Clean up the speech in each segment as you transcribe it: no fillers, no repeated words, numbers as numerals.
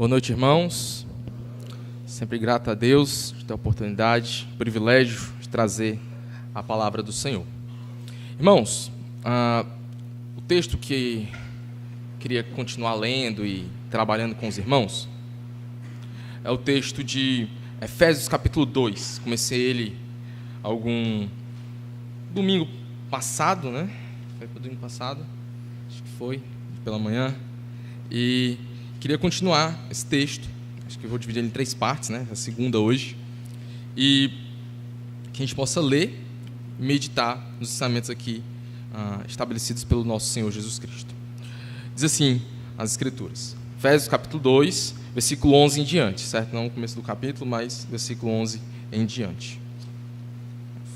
Boa noite, irmãos. Sempre grato a Deus de ter a oportunidade, o privilégio de trazer a palavra do Senhor. Irmãos, o texto que queria continuar lendo e trabalhando com os irmãos é o texto de Efésios capítulo 2. Comecei ele algum domingo passado, né? Foi para o domingo passado, acho que foi, pela manhã. E queria continuar esse texto. Acho que eu vou dividir ele em 3 partes, né? A segunda hoje. E que a gente possa ler e meditar nos ensinamentos aqui estabelecidos pelo nosso Senhor Jesus Cristo. Diz assim as Escrituras. Efésios capítulo 2, versículo 11 em diante, certo? Não no começo do capítulo, mas versículo 11 em diante.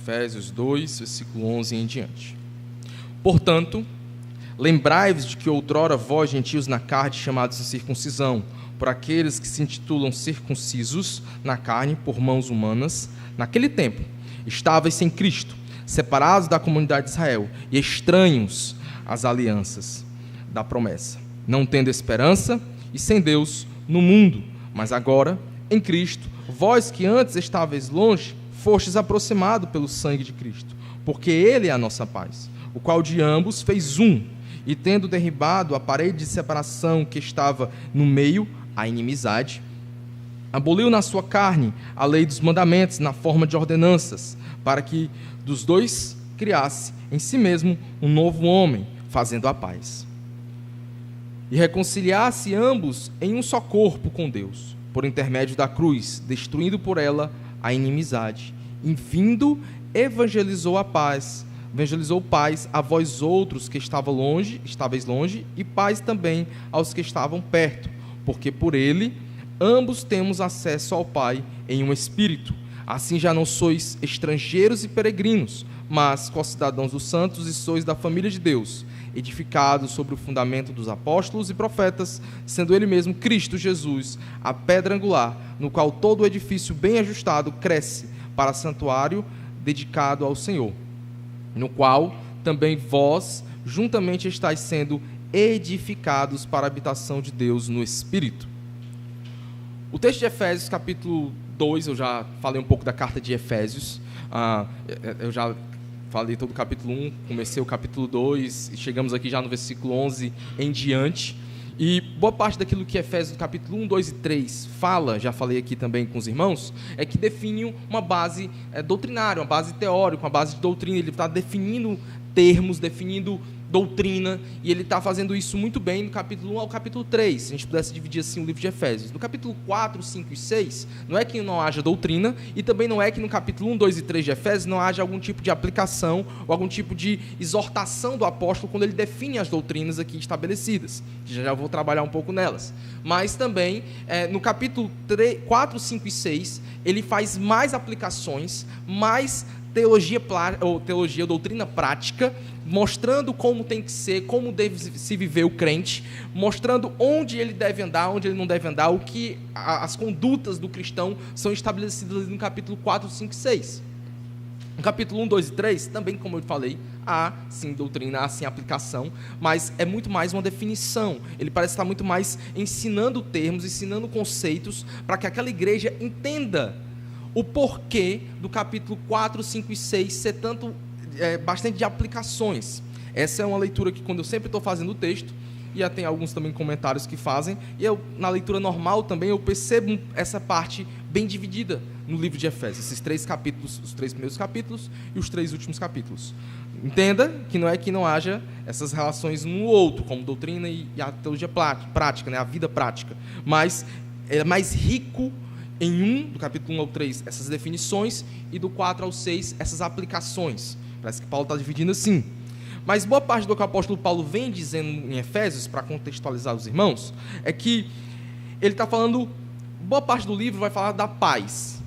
Efésios 2, versículo 11 em diante. Portanto, lembrai-vos de que outrora vós, gentios na carne, chamados de circuncisão, por aqueles que se intitulam circuncisos na carne por mãos humanas, naquele tempo, estáveis sem Cristo, separados da comunidade de Israel e estranhos às alianças da promessa, não tendo esperança e sem Deus no mundo. Mas agora, em Cristo, vós que antes estáveis longe, fostes aproximados pelo sangue de Cristo, porque Ele é a nossa paz, o qual de ambos fez um, e tendo derribado a parede de separação que estava no meio, a inimizade, aboliu na sua carne a lei dos mandamentos na forma de ordenanças, para que dos dois criasse em si mesmo um novo homem, fazendo a paz. E reconciliasse ambos em um só corpo com Deus, por intermédio da cruz, destruindo por ela a inimizade. E vindo, evangelizou paz a vós outros que estáveis longe, e paz também aos que estavam perto, porque por ele ambos temos acesso ao Pai em um Espírito. Assim já não sois estrangeiros e peregrinos, mas co-cidadãos dos santos, e sois da família de Deus, edificados sobre o fundamento dos apóstolos e profetas, sendo ele mesmo Cristo Jesus, a pedra angular, no qual todo o edifício bem ajustado cresce para santuário dedicado ao Senhor, no qual também vós juntamente estáis sendo edificados para a habitação de Deus no Espírito. O texto de Efésios, capítulo 2, eu já falei um pouco da carta de Efésios, eu já falei todo o capítulo 1, comecei o capítulo 2, e chegamos aqui já no versículo 11 em diante, e boa parte daquilo que Efésios, capítulo 1, 2 e 3 fala, já falei aqui também com os irmãos, é que define uma base doutrinária, uma base teórica, uma base de doutrina. Ele está definindo termos, definindo doutrina, e ele está fazendo isso muito bem no capítulo 1 ao capítulo 3, se a gente pudesse dividir assim o livro de Efésios. No capítulo 4, 5 e 6, não é que não haja doutrina, e também não é que no capítulo 1, 2 e 3 de Efésios não haja algum tipo de aplicação, ou algum tipo de exortação do apóstolo quando ele define as doutrinas aqui estabelecidas. Já vou trabalhar um pouco nelas. Mas também, no capítulo 4, 5 e 6, ele faz mais aplicações, mais doutrina prática, mostrando como tem que ser, como deve se viver o crente, mostrando onde ele deve andar, onde ele não deve andar, o que as condutas do cristão são estabelecidas no capítulo 4, 5 e 6. No capítulo 1, 2 e 3, também, como eu falei, há sim doutrina, há sim aplicação, mas é muito mais uma definição. Ele parece estar muito mais ensinando termos, ensinando conceitos, para que aquela igreja entenda o porquê do capítulo 4, 5 e 6 ser bastante de aplicações. Essa é uma leitura que, quando eu sempre estou fazendo o texto, e já tem alguns também comentários que fazem, e eu, na leitura normal também, eu percebo essa parte bem dividida no livro de Efésios, esses 3 capítulos, os 3 primeiros capítulos e os 3 últimos capítulos. Entenda que não é que não haja essas relações um no outro, como doutrina e a teologia prática, né, a vida prática, mas é mais rico em do capítulo 1 ao 3, essas definições, e do 4 ao 6, essas aplicações. Parece que Paulo está dividindo assim. Mas boa parte do que o apóstolo Paulo vem dizendo em Efésios, para contextualizar os irmãos, é que ele está falando, boa parte do livro vai falar da paz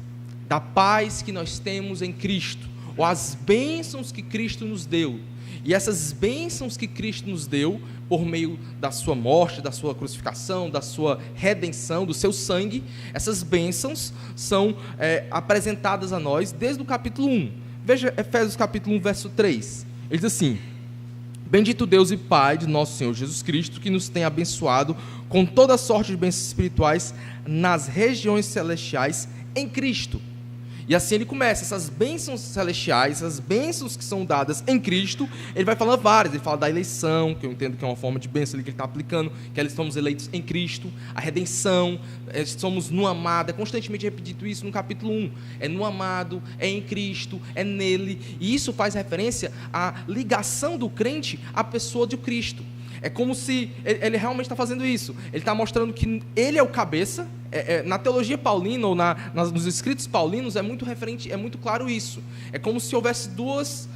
que nós temos em Cristo, ou as bênçãos que Cristo nos deu. E essas bênçãos que Cristo nos deu, por meio da sua morte, da sua crucificação, da sua redenção, do seu sangue, essas bênçãos são apresentadas a nós desde o capítulo 1. Veja Efésios capítulo 1, verso 3. Ele diz assim: Bendito Deus e Pai de nosso Senhor Jesus Cristo, que nos tem abençoado com toda sorte de bênçãos espirituais nas regiões celestiais em Cristo. E assim ele começa, essas bênçãos celestiais, essas bênçãos que são dadas em Cristo, ele vai falando várias, ele fala da eleição, que eu entendo que é uma forma de bênção ali que ele está aplicando, que eles somos eleitos em Cristo, a redenção, somos no amado, é constantemente repetido isso no capítulo 1, é no amado, é em Cristo, é nele, e isso faz referência à ligação do crente à pessoa de Cristo. É como se ele realmente está fazendo isso. Ele está mostrando que ele é o cabeça. Na teologia paulina ou nos escritos paulinos é muito referente, é muito claro isso. É como se houvesse dois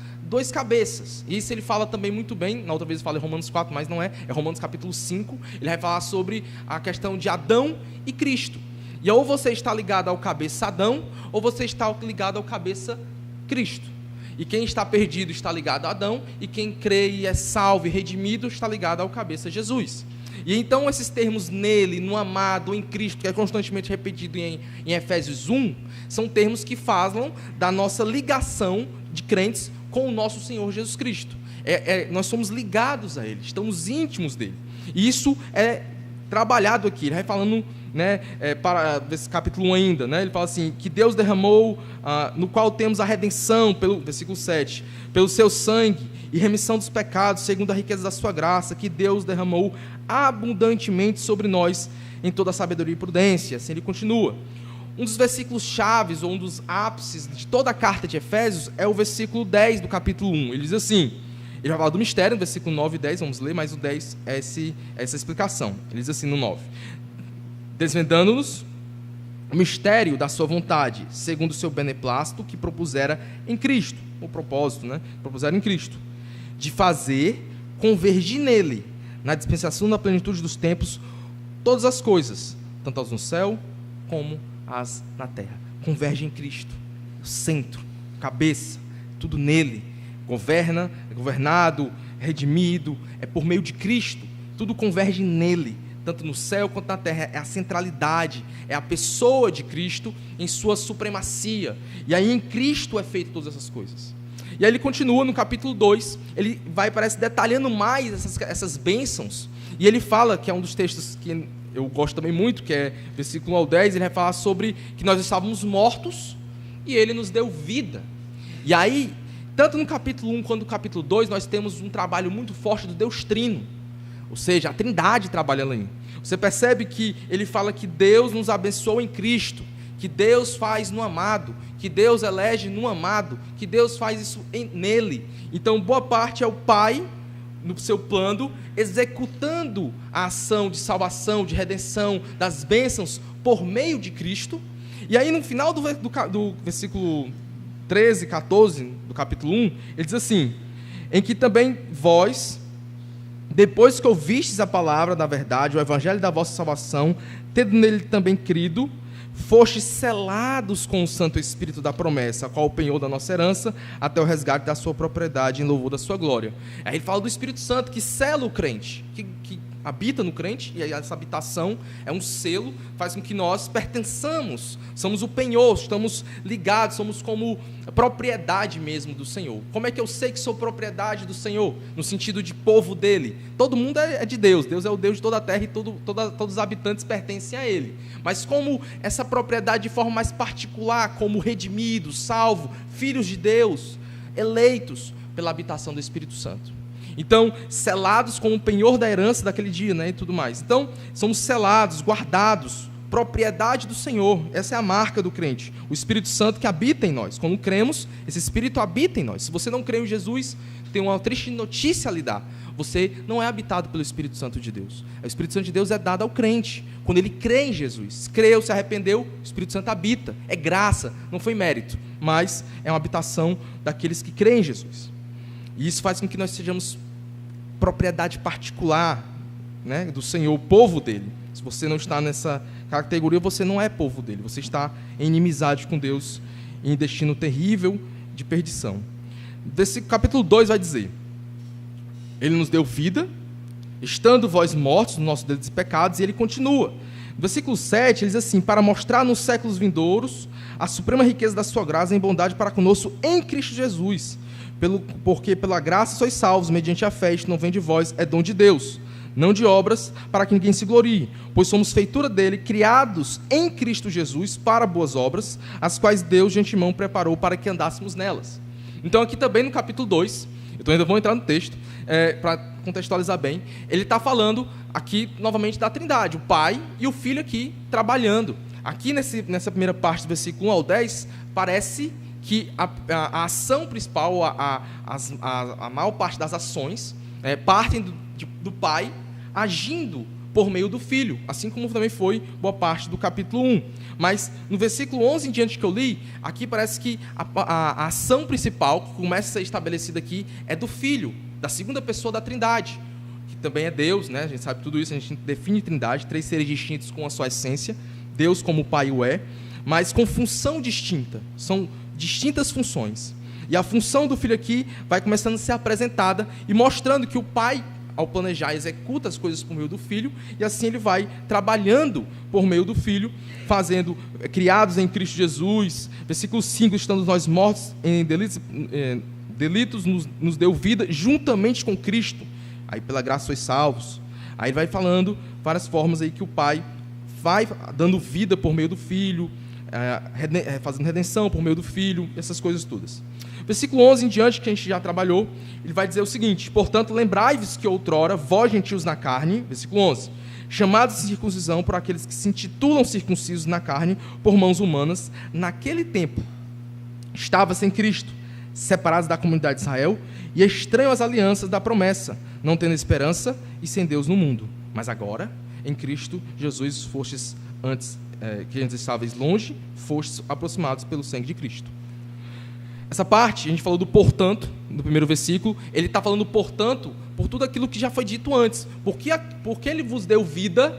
cabeças. E isso ele fala também muito bem. Na outra vez eu falei Romanos 4, mas não é. É Romanos capítulo 5. Ele vai falar sobre a questão de Adão e Cristo. E ou você está ligado ao cabeça Adão, ou você está ligado ao cabeça Cristo. E quem está perdido está ligado a Adão, e quem crê e é salvo e redimido está ligado ao cabeça Jesus. E então esses termos nele, no amado, em Cristo, que é constantemente repetido em Efésios 1, são termos que falam da nossa ligação de crentes com o nosso Senhor Jesus Cristo. Nós somos ligados a Ele, estamos íntimos dele. E isso é trabalhado aqui, ele vai falando, para esse capítulo 1 ainda, ele fala assim, que Deus derramou, no qual temos a redenção, pelo versículo 7, pelo seu sangue e remissão dos pecados, segundo a riqueza da sua graça, que Deus derramou abundantemente sobre nós em toda a sabedoria e prudência. Assim ele continua. Um dos versículos chaves, ou um dos ápices de toda a carta de Efésios, é o versículo 10 do capítulo 1. Ele diz assim, ele vai falar do mistério, no versículo 9 e 10, vamos ler, mas o 10 é essa explicação. Ele diz assim no 9, desvendando-nos o mistério da sua vontade, segundo o seu beneplácito que propusera em Cristo, o propósito, propusera em Cristo, de fazer convergir nele, na dispensação da plenitude dos tempos, todas as coisas, tanto as no céu como as na terra. Converge em Cristo, o centro, cabeça, tudo nele. Governa, é governado, é redimido, é por meio de Cristo, tudo converge nele, tanto no céu quanto na terra, é a centralidade, é a pessoa de Cristo em sua supremacia, e aí em Cristo é feito todas essas coisas. E aí ele continua no capítulo 2, ele vai, parece, detalhando mais essas bênçãos, e ele fala, que é um dos textos que eu gosto também muito, que é versículo 1 ao 10, ele vai falar sobre que nós estávamos mortos, e ele nos deu vida. E aí, tanto no capítulo 1 quanto no capítulo 2, nós temos um trabalho muito forte do Deus Trino, ou seja, a Trindade trabalhando aí. Você percebe que ele fala que Deus nos abençoou em Cristo, que Deus faz no amado, que Deus elege no amado, que Deus faz isso nele. Então, boa parte é o Pai, no seu plano, executando a ação de salvação, de redenção, das bênçãos, por meio de Cristo. E aí, no final do versículo 13, 14, do capítulo 1, ele diz assim, em que também vós, depois que ouvistes a palavra da verdade, o evangelho da vossa salvação, tendo nele também crido, fostes selados com o Santo Espírito da promessa, a qual o penhor da nossa herança, até o resgate da sua propriedade, em louvor da sua glória. Aí ele fala do Espírito Santo, que sela o crente, que habita no crente, e essa habitação é um selo, faz com que nós pertençamos, somos o penhor, estamos ligados, somos como propriedade mesmo do Senhor. Como é que eu sei que sou propriedade do Senhor? No sentido de povo dele. Todo mundo é de Deus, Deus é o Deus de toda a terra e todos os habitantes pertencem a ele. Mas como essa propriedade de forma mais particular, como redimidos, salvos, filhos de Deus, eleitos pela habitação do Espírito Santo. Então, selados com o penhor da herança daquele dia, e tudo mais. Então, somos selados, guardados, propriedade do Senhor. Essa é a marca do crente. O Espírito Santo que habita em nós. Quando cremos, esse Espírito habita em nós. Se você não crê em Jesus, tem uma triste notícia a lhe dar. Você não é habitado pelo Espírito Santo de Deus. O Espírito Santo de Deus é dado ao crente. Quando ele crê em Jesus, creu, se arrependeu, o Espírito Santo habita. É graça, não foi mérito, mas é uma habitação daqueles que creem em Jesus. E isso faz com que nós sejamos propriedade particular, do Senhor, o povo dele. Se você não está nessa categoria, você não é povo dele. Você está em inimizade com Deus, em destino terrível de perdição. Desse capítulo 2 vai dizer, ele nos deu vida, estando vós mortos nos nossos delitos e pecados, e ele continua. No versículo 7, ele diz assim, para mostrar nos séculos vindouros a suprema riqueza da sua graça em bondade para conosco em Cristo Jesus, Porque pela graça sois salvos, mediante a fé, isto não vem de vós, é dom de Deus, não de obras, para que ninguém se glorie, pois somos feitura dele, criados em Cristo Jesus para boas obras, as quais Deus de antemão preparou para que andássemos nelas. Então aqui também no capítulo 2, então ainda vou entrar no texto, para contextualizar bem, ele está falando aqui novamente da Trindade, o Pai e o Filho aqui trabalhando. Aqui nessa primeira parte do versículo 1 ao 10, parece que a ação principal, a maior parte das ações, partem do Pai agindo por meio do Filho, assim como também foi boa parte do capítulo 1. Mas no versículo 11 em diante que eu li, aqui parece que a ação principal que começa a ser estabelecida aqui é do Filho, da segunda pessoa da Trindade, que também é Deus, né? A gente sabe tudo isso, a gente define Trindade, 3 seres distintos com a sua essência, Deus como o Pai o é, mas com função distinta, são distintas funções. E a função do Filho aqui vai começando a ser apresentada e mostrando que o Pai, ao planejar, executa as coisas por meio do Filho, e assim ele vai trabalhando por meio do Filho, criados em Cristo Jesus. Versículo 5, estando nós mortos em delitos nos deu vida juntamente com Cristo. Aí pela graça sois salvos. Aí vai falando várias formas aí que o Pai vai dando vida por meio do Filho, fazendo redenção por meio do Filho, essas coisas todas. Versículo 11 em diante, que a gente já trabalhou, ele vai dizer o seguinte: portanto, lembrai-vos que outrora, vós gentios na carne, versículo 11, chamados de circuncisão por aqueles que se intitulam circuncisos na carne, por mãos humanas, naquele tempo, estava sem Cristo, separados da comunidade de Israel, e estranhos às alianças da promessa, não tendo esperança e sem Deus no mundo. Mas agora, em Cristo Jesus, fostes antes, que antes estáveis longe, fostes aproximados pelo sangue de Cristo. Essa parte, a gente falou do portanto, no primeiro versículo, ele está falando portanto, por tudo aquilo que já foi dito antes. Porque ele vos deu vida,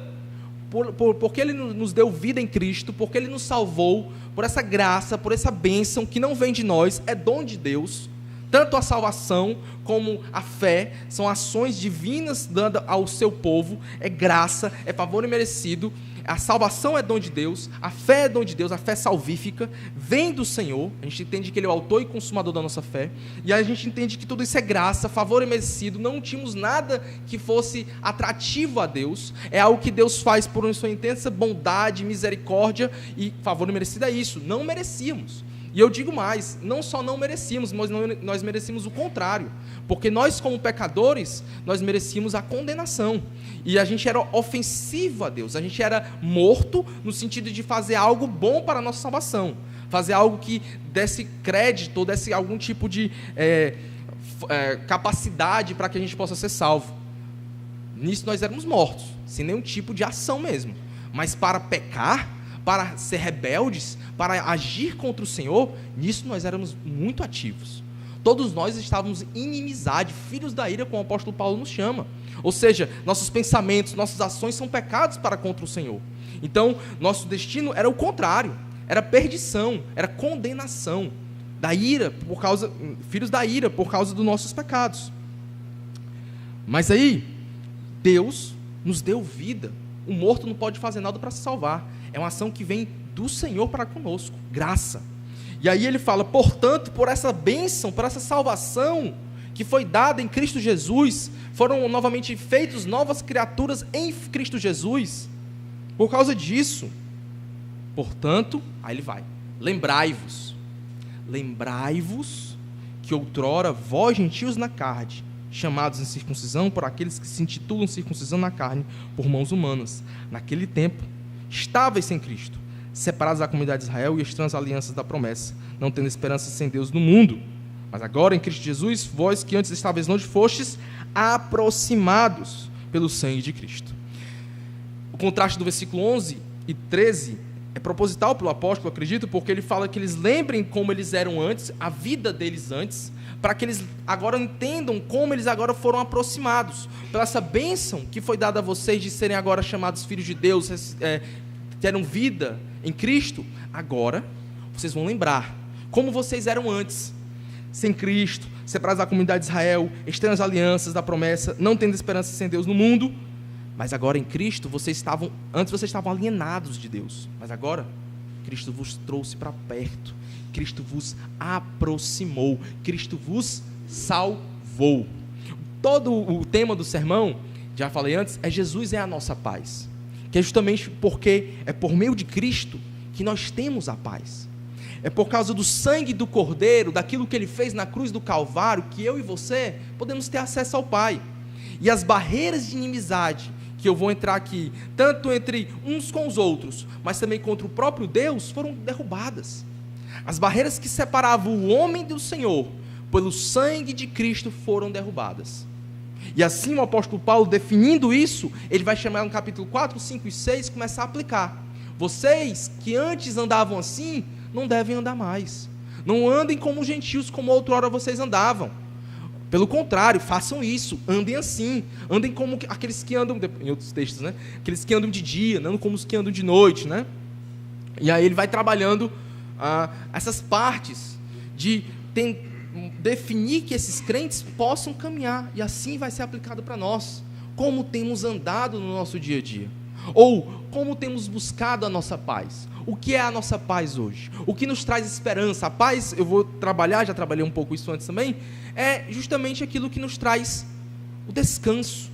porque ele nos deu vida em Cristo, porque ele nos salvou, por essa graça, por essa bênção que não vem de nós, é dom de Deus. Tanto a salvação como a fé são ações divinas dadas ao seu povo, é graça, é favor imerecido. A salvação é dom de Deus, a fé é dom de Deus, a fé salvífica vem do Senhor. A gente entende que Ele é o autor e consumador da nossa fé, e a gente entende que tudo isso é graça, favor imerecido. Não tínhamos nada que fosse atrativo a Deus, é algo que Deus faz por sua intensa bondade, misericórdia, e favor imerecido é isso, não merecíamos. E eu digo mais, não só não merecíamos, mas nós merecíamos o contrário, porque nós como pecadores, nós merecíamos a condenação, e a gente era ofensivo a Deus, a gente era morto no sentido de fazer algo bom para a nossa salvação, fazer algo que desse crédito, ou desse algum tipo de capacidade para que a gente possa ser salvo. Nisso nós éramos mortos, sem nenhum tipo de ação mesmo, mas para pecar, para ser rebeldes, para agir contra o Senhor, nisso nós éramos muito ativos. Todos nós estávamos em inimizade, filhos da ira, como o apóstolo Paulo nos chama. Ou seja, nossos pensamentos, nossas ações são pecados para contra o Senhor. Então, nosso destino era o contrário, era perdição, era condenação, da ira, filhos da ira, por causa dos nossos pecados. Mas aí, Deus nos deu vida. O morto não pode fazer nada para se salvar. É uma ação que vem do Senhor para conosco, graça. E aí ele fala, portanto, por essa bênção, por essa salvação que foi dada em Cristo Jesus, foram novamente feitos novas criaturas em Cristo Jesus. Por causa disso, portanto, aí ele vai, lembrai-vos que outrora vós gentios na carne, chamados em circuncisão por aqueles que se intitulam circuncisão na carne, por mãos humanas, naquele tempo, estáveis sem Cristo, separados da comunidade de Israel e estranhos às alianças da promessa, não tendo esperança sem Deus no mundo. Mas agora, em Cristo Jesus, vós que antes estáveis longe, fostes aproximados pelo sangue de Cristo. O contraste do versículo 11 e 13 é proposital pelo apóstolo, acredito, porque ele fala que eles lembrem como eles eram antes, a vida deles antes, para que eles agora entendam como eles agora foram aproximados, pela essa bênção que foi dada a vocês de serem agora chamados filhos de Deus, terem vida em Cristo. Agora, vocês vão lembrar como vocês eram antes, sem Cristo, separados da comunidade de Israel, estranhos às alianças da promessa, não tendo esperança sem Deus no mundo. Mas agora em Cristo, antes vocês estavam alienados de Deus, mas agora Cristo vos trouxe para perto, Cristo vos aproximou, Cristo vos salvou. Todo o tema do sermão, já falei antes, é Jesus é a nossa paz. Que é justamente porque é por meio de Cristo que nós temos a paz. É por causa do sangue do Cordeiro, daquilo que Ele fez na cruz do Calvário, que eu e você podemos ter acesso ao Pai. E as barreiras de inimizade, que eu vou entrar aqui, tanto entre uns com os outros, mas também contra o próprio Deus, foram derrubadas. As barreiras que separavam o homem do Senhor, pelo sangue de Cristo, foram derrubadas. E assim o apóstolo Paulo, definindo isso, ele vai chamar no capítulo 4, 5 e 6, começar a aplicar. Vocês que antes andavam assim, não devem andar mais. Não andem como gentios, como outrora vocês andavam. Pelo contrário, façam isso, andem assim, andem como aqueles que andam, em outros textos, né? Aqueles que andam de dia, não como os que andam de noite, né? E aí ele vai trabalhando essas partes de definir que esses crentes possam caminhar, e assim vai ser aplicado para nós, como temos andado no nosso dia a dia, ou como temos buscado a nossa paz. O que é a nossa paz hoje? O que nos traz esperança? A paz, eu vou trabalhar, já trabalhei um pouco isso antes também, é justamente aquilo que nos traz o descanso.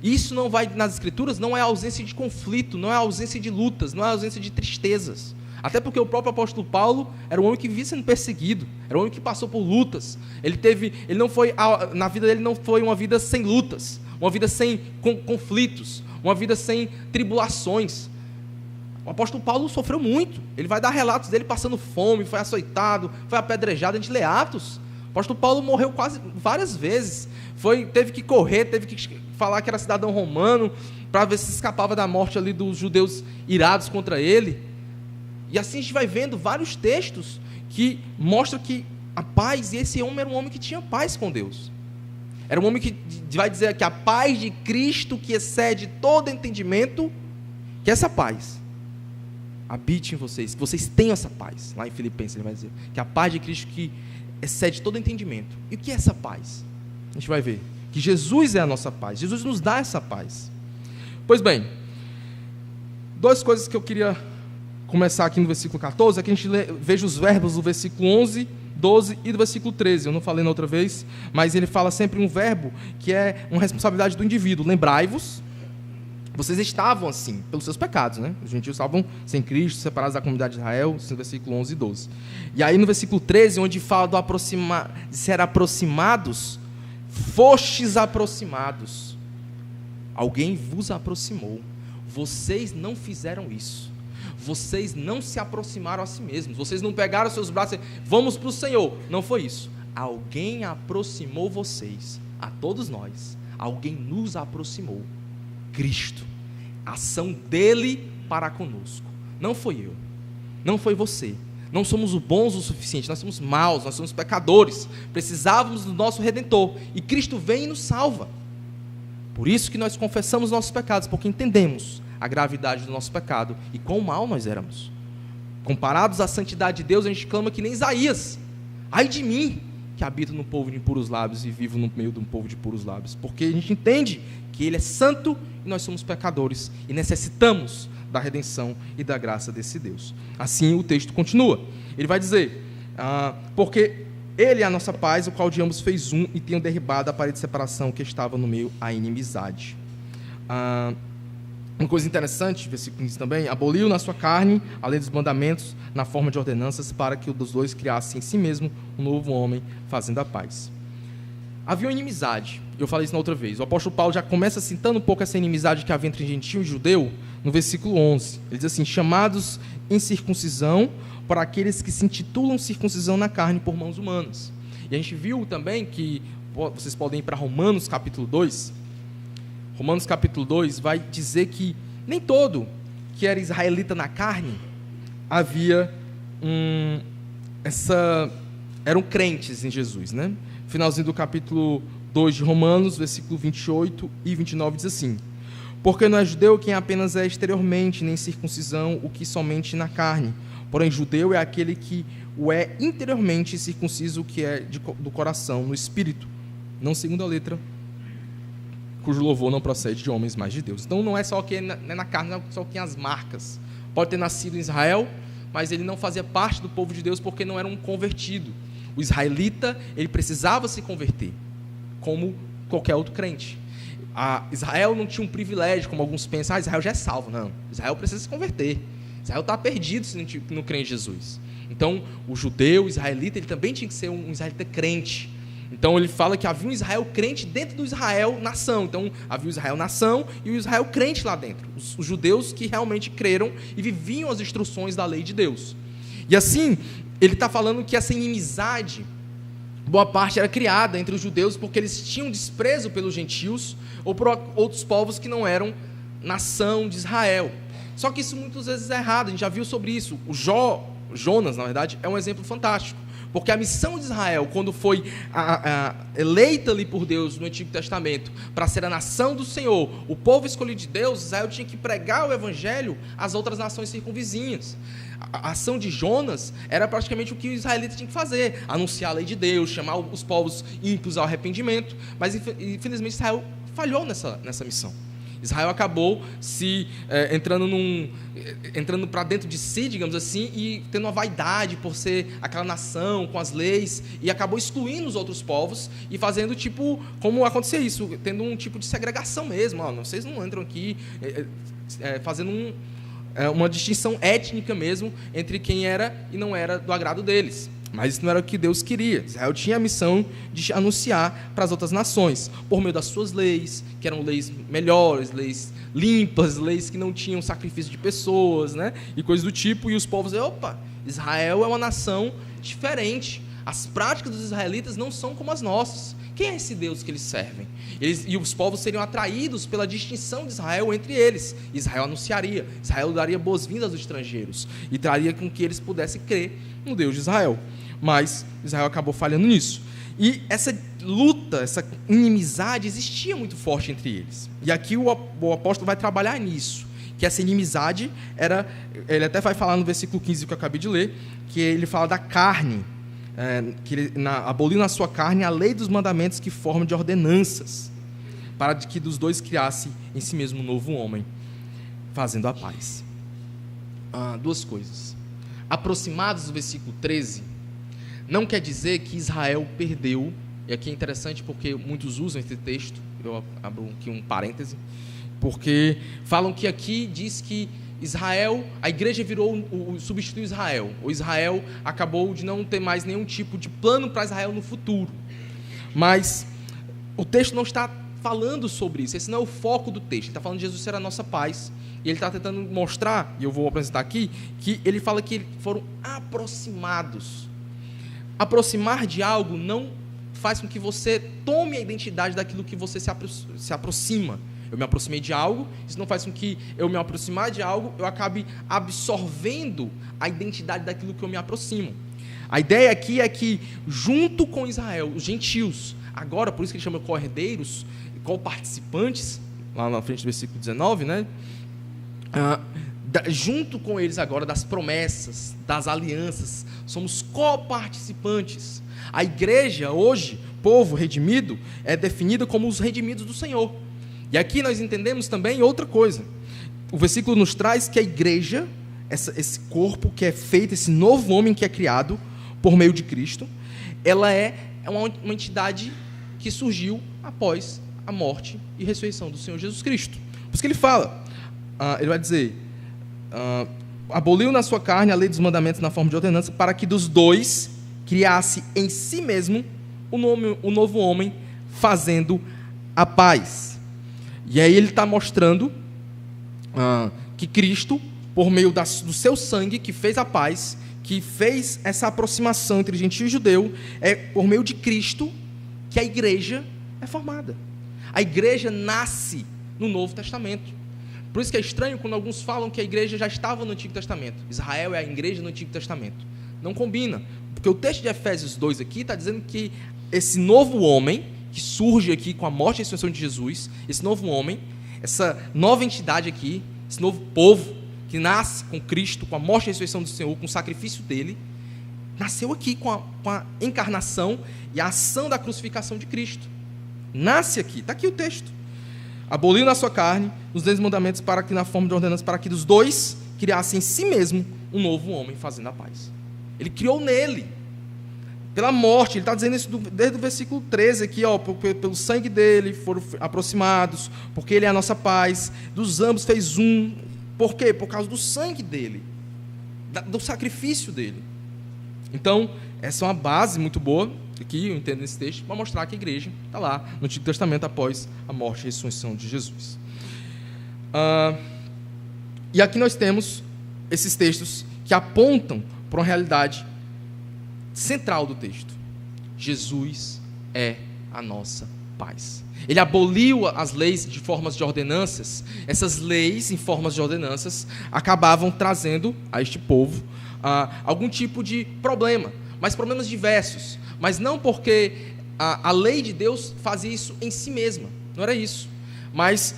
Isso não vai, nas Escrituras, não é a ausência de conflito, não é a ausência de lutas, não é a ausência de tristezas. Até porque o próprio apóstolo Paulo era um homem que vivia sendo perseguido, era um homem que passou por lutas. Na vida dele não foi uma vida sem lutas, uma vida sem conflitos, uma vida sem tribulações. O apóstolo Paulo sofreu muito. Ele vai dar relatos dele passando fome, foi açoitado, foi apedrejado. A gente lê Atos. O apóstolo Paulo morreu quase várias vezes. Teve que correr, teve que falar que era cidadão romano, para ver se escapava da morte ali dos judeus irados contra ele. E assim a gente vai vendo vários textos que mostram que a paz, e esse homem era um homem que tinha paz com Deus. Era um homem que vai dizer que a paz de Cristo, que excede todo entendimento, que essa paz habite em vocês, que vocês tenham essa paz. Lá em Filipenses ele vai dizer que a paz de Cristo que excede todo entendimento. E o que é essa paz? A gente vai ver que Jesus é a nossa paz. Jesus nos dá essa paz. Pois bem, duas coisas que eu queria começar aqui no versículo 14, é que a gente veja os verbos do versículo 11, 12 e do versículo 13. Eu não falei na outra vez, mas ele fala sempre um verbo que é uma responsabilidade do indivíduo. Lembrai-vos, vocês estavam assim, pelos seus pecados, né? Os gentios estavam sem Cristo, separados da comunidade de Israel, no versículo 11 e 12. E aí no versículo 13, onde fala de ser aproximados, fostes aproximados. Alguém vos aproximou. Vocês não fizeram isso. Vocês não se aproximaram a si mesmos. Vocês não pegaram seus braços e vamos para o Senhor. Não foi isso. Alguém aproximou vocês, a todos nós. Alguém nos aproximou. Cristo. A ação dele para conosco. Não foi eu. Não foi você. Não somos bons o suficiente. Nós somos maus. Nós somos pecadores. Precisávamos do nosso Redentor. E Cristo vem e nos salva. Por isso que nós confessamos nossos pecados, porque entendemos a gravidade do nosso pecado e quão mal nós éramos. Comparados à santidade de Deus, a gente clama que nem Isaías: ai de mim, que habito no povo de impuros lábios e vivo no meio de um povo de puros lábios. Porque a gente entende que Ele é santo e nós somos pecadores e necessitamos da redenção e da graça desse Deus. Assim o texto continua. Ele vai dizer, porque Ele é a nossa paz, o qual de ambos fez um, e tenham derribado a parede de separação que estava no meio, a inimizade. Uma coisa interessante, versículo 15 também: aboliu na sua carne a lei dos mandamentos na forma de ordenanças, para que o dos dois criasse em si mesmo um novo homem, fazendo a paz. Havia uma inimizade, eu falei isso na outra vez. O apóstolo Paulo já começa citando um pouco essa inimizade que havia entre gentio e judeu, no versículo 11. Ele diz assim: chamados em circuncisão para aqueles que se intitulam circuncisão na carne por mãos humanas. E a gente viu também que, vocês podem ir para Romanos capítulo 2, Romanos capítulo 2 vai dizer que nem todo que era israelita na carne havia eram crentes em Jesus, né? Finalzinho do capítulo 2 de Romanos, versículo 28 e 29 diz assim: porque não é judeu quem apenas é exteriormente, nem circuncisão o que somente na carne, porém judeu é aquele que o é interiormente, circunciso o que é do coração, no espírito, não segundo a letra, cujo louvor não procede de homens, mas de Deus. Então não é só quem é na carne, não é só quem as marcas. Pode ter nascido em Israel, mas ele não fazia parte do povo de Deus porque não era um convertido. O israelita, ele precisava se converter, como qualquer outro crente. Israel não tinha um privilégio, como alguns pensam, Israel já é salvo. Não, Israel precisa se converter. Israel está perdido se não crê em Jesus. Então, o judeu, o israelita, ele também tinha que ser um israelita crente. Então, ele fala que havia um Israel crente dentro do Israel nação. Então, havia o Israel nação e o Israel crente lá dentro. Os judeus que realmente creram e viviam as instruções da lei de Deus. E assim, ele está falando que essa inimizade, boa parte era criada entre os judeus porque eles tinham desprezo pelos gentios ou por outros povos que não eram nação de Israel. Só que isso muitas vezes é errado, a gente já viu sobre isso. Jonas, na verdade, é um exemplo fantástico. Porque a missão de Israel, quando foi eleita ali por Deus no Antigo Testamento, para ser a nação do Senhor, o povo escolhido de Deus, Israel tinha que pregar o evangelho às outras nações circunvizinhas. A ação de Jonas era praticamente o que o israelita tinha que fazer, anunciar a lei de Deus, chamar os povos ímpios ao arrependimento, mas infelizmente Israel falhou nessa missão. Israel acabou entrando para dentro de si, digamos assim, e tendo uma vaidade por ser aquela nação com as leis, e acabou excluindo os outros povos e fazendo tipo, como acontecia isso, tendo um tipo de segregação mesmo. Vocês não entram aqui, fazendo uma distinção étnica mesmo entre quem era e não era do agrado deles. Mas isso não era o que Deus queria. Israel tinha a missão de anunciar para as outras nações, por meio das suas leis, que eram leis melhores, leis limpas, leis que não tinham sacrifício de pessoas, né? E coisas do tipo. E os povos diziam, opa, Israel é uma nação diferente. As práticas dos israelitas não são como as nossas. Quem é esse Deus que eles servem? E os povos seriam atraídos pela distinção de Israel entre eles. Israel anunciaria, Israel daria boas-vindas aos estrangeiros e traria com que eles pudessem crer no Deus de Israel. Mas Israel acabou falhando nisso. E essa luta, essa inimizade existia muito forte entre eles. E aqui o apóstolo vai trabalhar nisso, que essa inimizade era, ele até vai falar no versículo 15 que eu acabei de ler, que ele fala da carne, que ele aboliu na sua carne a lei dos mandamentos que formam de ordenanças, para que dos dois criasse em si mesmo um novo homem, fazendo a paz. Duas coisas. Aproximados do versículo 13, não quer dizer que Israel perdeu, e aqui é interessante porque muitos usam esse texto, eu abro aqui um parêntese, porque falam que aqui diz que Israel, a igreja substituiu Israel, ou Israel acabou de não ter mais nenhum tipo de plano para Israel no futuro. Mas o texto não está falando sobre isso, esse não é o foco do texto. Ele está falando de Jesus ser a nossa paz, e ele está tentando mostrar, e eu vou apresentar aqui, que ele fala que foram aproximados. Aproximar de algo não faz com que você tome a identidade daquilo que você se aproxima. Eu me aproximei de algo, isso não faz com que eu me aproximar de algo, eu acabe absorvendo a identidade daquilo que eu me aproximo. A ideia aqui é que, junto com Israel, os gentios, agora, por isso que ele chama co-herdeiros, co-participantes, lá na frente do versículo 19, né? Junto com eles agora, das promessas, das alianças, somos co-participantes. A igreja, hoje, povo redimido, é definida como os redimidos do Senhor. E aqui nós entendemos também outra coisa. O versículo nos traz que a igreja, esse corpo que é feito, esse novo homem que é criado por meio de Cristo, ela é uma entidade que surgiu após a morte e ressurreição do Senhor Jesus Cristo. Por isso que ele fala, ele vai dizer, aboliu na sua carne a lei dos mandamentos na forma de ordenança, para que dos dois criasse em si mesmo o novo homem, fazendo a paz. E aí ele está mostrando que Cristo, por meio do seu sangue, que fez a paz, que fez essa aproximação entre gentio e judeu, é por meio de Cristo que a igreja é formada. A igreja nasce no Novo Testamento. Por isso que é estranho quando alguns falam que a igreja já estava no Antigo Testamento. Israel é a igreja no Antigo Testamento. Não combina, porque o texto de Efésios 2 aqui está dizendo que esse novo homem, que surge aqui com a morte e a ressurreição de Jesus, esse novo homem, essa nova entidade aqui, esse novo povo, que nasce com Cristo, com a morte e a ressurreição do Senhor, com o sacrifício dele, nasceu aqui com a encarnação e a ação da crucificação de Cristo. Nasce aqui, está aqui o texto. Aboliu na sua carne os 10 mandamentos para que, na forma de ordenança, para que dos dois criassem em si mesmo um novo homem, fazendo a paz. Ele criou nele. pela morte. Ele está dizendo isso desde o versículo 13 aqui, ó, pelo sangue dele foram aproximados, porque ele é a nossa paz, dos ambos fez um. Por quê? Por causa do sangue dele, do sacrifício dele. Então, essa é uma base muito boa, aqui eu entendo nesse texto, para mostrar que a igreja está lá no Antigo Testamento após a morte e a ressurreição de Jesus. E aqui nós temos esses textos que apontam para uma realidade central do texto. Jesus é a nossa paz. Ele aboliu as leis de formas de ordenanças. Essas leis em formas de ordenanças acabavam trazendo a este povo algum tipo de problema, mas problemas diversos. Mas não porque a lei de Deus fazia isso em si mesma, não era isso. Mas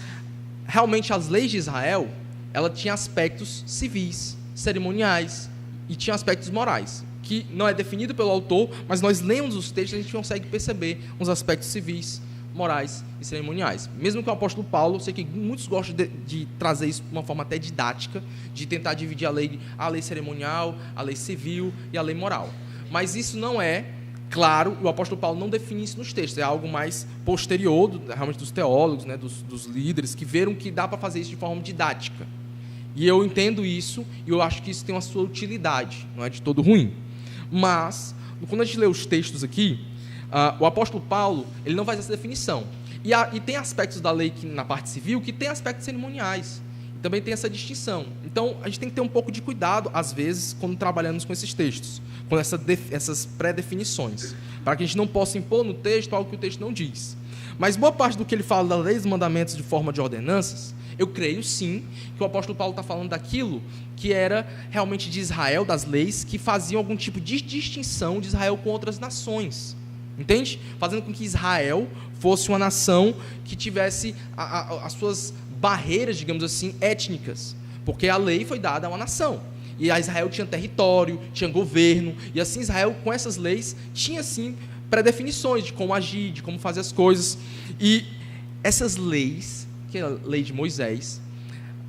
realmente as leis de Israel, ela tinha aspectos civis, cerimoniais e tinha aspectos morais, que não é definido pelo autor, mas nós lemos os textos e a gente consegue perceber uns aspectos civis, morais e cerimoniais. Mesmo que o apóstolo Paulo, sei que muitos gostam de trazer isso de uma forma até didática, de tentar dividir a lei cerimonial, a lei civil e a lei moral. Mas isso não é claro, o apóstolo Paulo não define isso nos textos, é algo mais posterior, realmente dos teólogos, né, dos líderes, que viram que dá para fazer isso de forma didática. E eu entendo isso, e eu acho que isso tem uma sua utilidade, não é de todo ruim. Mas, quando a gente lê os textos aqui, o apóstolo Paulo, ele não faz essa definição. E tem aspectos da lei na parte civil que tem aspectos cerimoniais. E também tem essa distinção. Então, a gente tem que ter um pouco de cuidado, às vezes, quando trabalhamos com esses textos, com essas pré-definições, para que a gente não possa impor no texto algo que o texto não diz. Mas boa parte do que ele fala da lei dos mandamentos de forma de ordenanças, eu creio sim que o apóstolo Paulo está falando daquilo que era realmente de Israel, das leis, que faziam algum tipo de distinção de Israel com outras nações. Entende? Fazendo com que Israel fosse uma nação que tivesse as suas barreiras, digamos assim, étnicas. Porque a lei foi dada a uma nação. E a Israel tinha território, tinha governo. E assim Israel, com essas leis, tinha sim pré-definições de como agir, de como fazer as coisas. E essas leis, que é a lei de Moisés,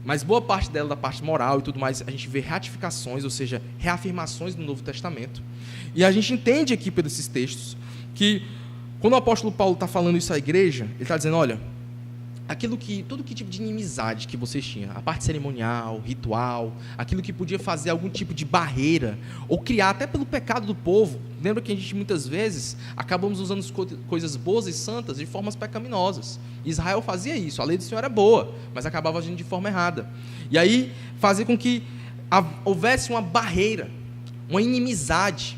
mas boa parte dela, da parte moral e tudo mais, a gente vê ratificações, ou seja, reafirmações no Novo Testamento. E a gente entende aqui por esses textos que, quando o apóstolo Paulo está falando isso à igreja, ele está dizendo, olha, todo que tipo de inimizade que vocês tinham, a parte cerimonial, ritual, aquilo que podia fazer algum tipo de barreira, ou criar até pelo pecado do povo. Lembra que a gente muitas vezes acabamos usando coisas boas e santas de formas pecaminosas. Israel fazia isso, a lei do Senhor era boa, mas acabava agindo de forma errada. E aí fazia com que houvesse uma barreira, uma inimizade,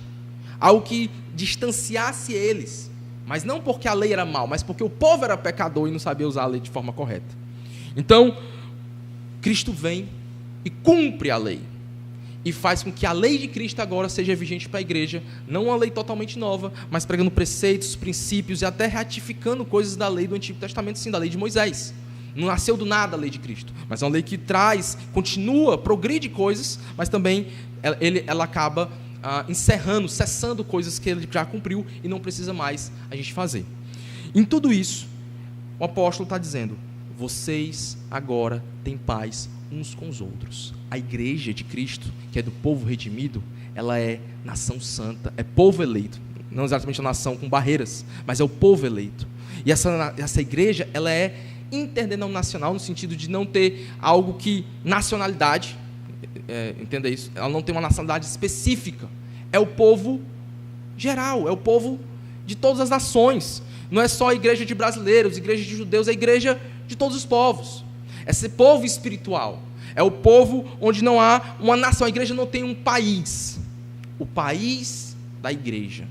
algo que distanciasse eles. Mas não porque a lei era mal, mas porque o povo era pecador e não sabia usar a lei de forma correta. Então, Cristo vem e cumpre a lei. E faz com que a lei de Cristo agora seja vigente para a igreja. Não uma lei totalmente nova, mas pregando preceitos, princípios e até ratificando coisas da lei do Antigo Testamento, sim, da lei de Moisés. Não nasceu do nada a lei de Cristo, mas é uma lei que traz, continua, progride coisas, mas também ela acaba cessando coisas que ele já cumpriu e não precisa mais a gente fazer. Em tudo isso, o apóstolo está dizendo, vocês agora têm paz uns com os outros. A igreja de Cristo, que é do povo redimido, ela é nação santa, é povo eleito. Não exatamente a nação com barreiras, mas é o povo eleito. E essa igreja, ela é interdenominacional, no sentido de não ter algo que nacionalidade, entenda isso, ela não tem uma nacionalidade específica, é o povo geral, é o povo de todas as nações, não é só a igreja de brasileiros, a igreja de judeus, é a igreja de todos os povos, esse povo espiritual, é o povo onde não há uma nação, a igreja não tem um país, o país da igreja,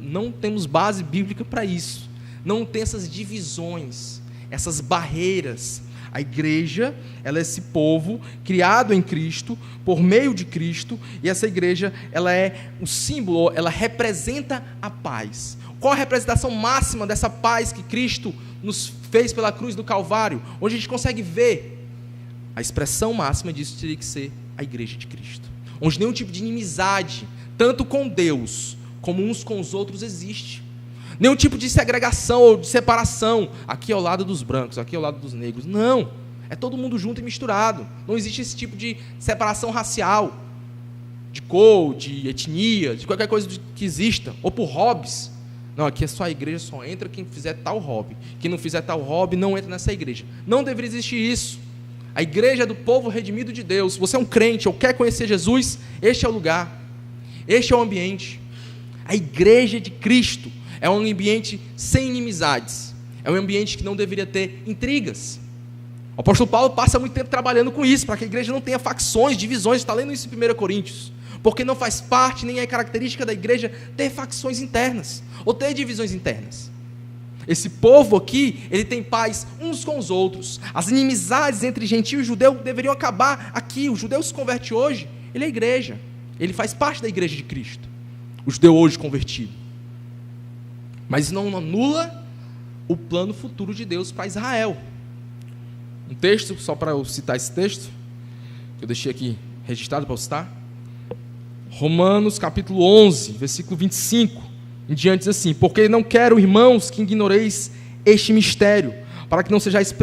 não temos base bíblica para isso, não tem essas divisões, essas barreiras. A igreja, ela é esse povo criado em Cristo, por meio de Cristo, e essa igreja, ela é o símbolo, ela representa a paz. Qual a representação máxima dessa paz que Cristo nos fez pela cruz do Calvário? Onde a gente consegue ver a expressão máxima disso teria que ser a igreja de Cristo. Onde nenhum tipo de inimizade, tanto com Deus, como uns com os outros, existe. Nenhum tipo de segregação ou de separação, aqui ao lado dos brancos, aqui ao lado dos negros, não, é todo mundo junto e misturado, não existe esse tipo de separação racial, de cor, de etnia, de qualquer coisa que exista, ou por hobbies. Não, aqui é só a igreja, só entra quem fizer tal hobby. Quem não fizer tal hobby não entra nessa igreja. Não deveria existir isso. A igreja é do povo redimido de Deus. Se você é um crente ou quer conhecer Jesus, este é o lugar. Este é o ambiente. A igreja de Cristo é um ambiente sem inimizades. É um ambiente que não deveria ter intrigas. O apóstolo Paulo passa muito tempo trabalhando com isso, para que a igreja não tenha facções, divisões. Está lendo isso em 1 Coríntios. Porque não faz parte, nem é característica da igreja ter facções internas, ou ter divisões internas. Esse povo aqui, ele tem paz uns com os outros. As inimizades entre gentio e judeu deveriam acabar aqui. O judeu se converte hoje, ele é igreja. Ele faz parte da igreja de Cristo. O judeu hoje convertido. Mas não anula o plano futuro de Deus para Israel. Um texto, só para eu citar esse texto, que eu deixei aqui registrado para eu citar. Romanos capítulo 11, versículo 25, em diante diz assim: porque não quero, irmãos, que ignoreis este mistério, para que não sejais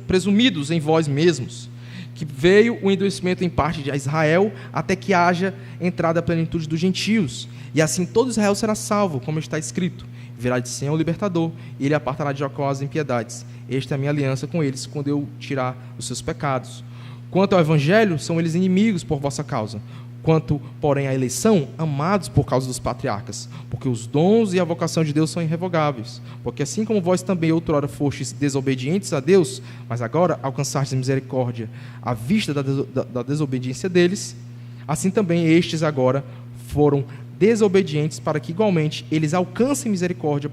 presumidos em vós mesmos, que veio o endurecimento em parte de Israel, até que haja entrada a plenitude dos gentios, e assim todo Israel será salvo, como está escrito: virá de Sião o libertador, e ele apartará de Jacó as impiedades. Esta é a minha aliança com eles, quando eu tirar os seus pecados. Quanto ao evangelho, são eles inimigos por vossa causa. Quanto, porém, à eleição, amados por causa dos patriarcas, porque os dons e a vocação de Deus são irrevogáveis. Porque assim como vós também outrora fostes desobedientes a Deus, mas agora alcançastes misericórdia à vista da desobediência deles, assim também estes agora foram desobedientes, para que igualmente eles alcancem misericórdia